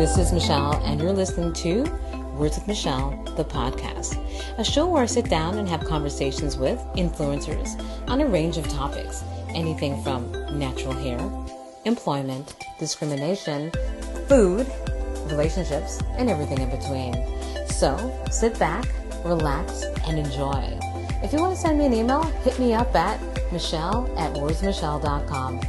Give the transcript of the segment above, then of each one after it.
This is Michelle, and you're listening to Words with Michelle, the podcast, a show where I sit down and have conversations with influencers on a range of topics, anything from natural hair, employment, discrimination, food, relationships, and everything in between. So sit back, relax, and enjoy. If you want to send me an email, hit me up at michelle@wordsmichelle.com.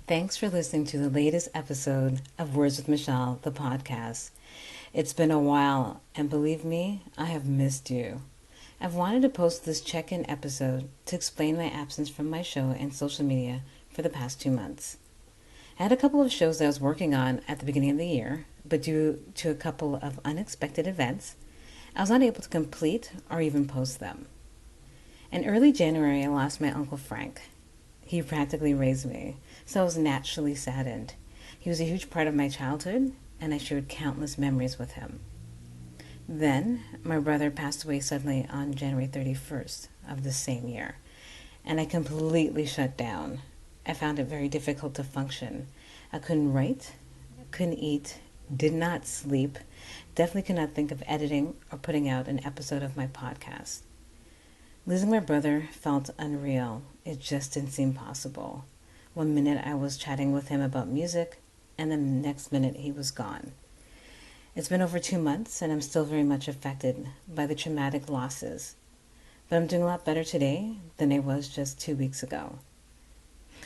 Thanks for listening to the latest episode of Words with Michelle, the podcast. It's been a while, and believe me, I have missed you. I've wanted to post this check-in episode to explain my absence from my show and social media for the past 2 months. I had a couple of shows that I was working on at the beginning of the year, but due to a couple of unexpected events, I was not able to complete or even post them. In early January, I lost my Uncle Frank. He practically raised me, so I was naturally saddened. He was a huge part of my childhood, and I shared countless memories with him. Then, my brother passed away suddenly on January 31st of the same year, and I completely shut down. I found it very difficult to function. I couldn't write, couldn't eat, did not sleep, definitely could not think of editing or putting out an episode of my podcast. Losing my brother felt unreal. It just didn't seem possible. One minute I was chatting with him about music, and then the next minute he was gone. It's been over 2 months, and I'm still very much affected by the traumatic losses. But I'm doing a lot better today than I was just 2 weeks ago.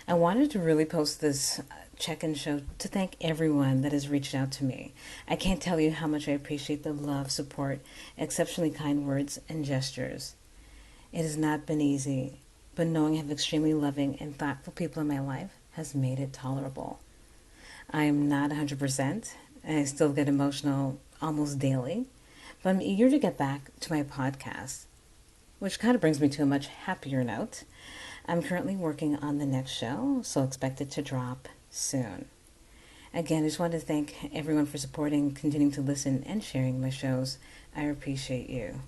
I wanted to really post this check-in show to thank everyone that has reached out to me. I can't tell you how much I appreciate the love, support, exceptionally kind words, and gestures. It has not been easy, but knowing I have extremely loving and thoughtful people in my life has made it tolerable. I am not 100%, and I still get emotional almost daily, but I'm eager to get back to my podcast, which kind of brings me to a much happier note. I'm currently working on the next show, so expect it to drop soon. Again, I just want to thank everyone for supporting, continuing to listen, and sharing my shows. I appreciate you.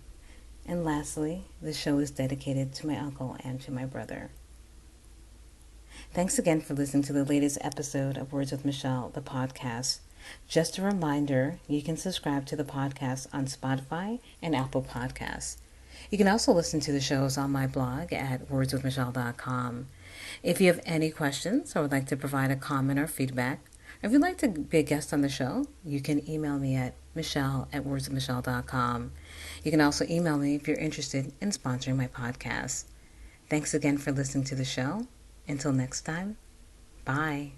And lastly, the show is dedicated to my uncle and to my brother. Thanks again for listening to the latest episode of Words with Michelle, the podcast. Just a reminder, you can subscribe to the podcast on Spotify and Apple Podcasts. You can also listen to the shows on my blog at wordswithmichelle.com. If you have any questions or would like to provide a comment or feedback, or if you'd like to be a guest on the show, you can email me at michelle@wordswithmichelle.com. You can also email me if you're interested in sponsoring my podcast. Thanks again for listening to the show. Until next time, bye.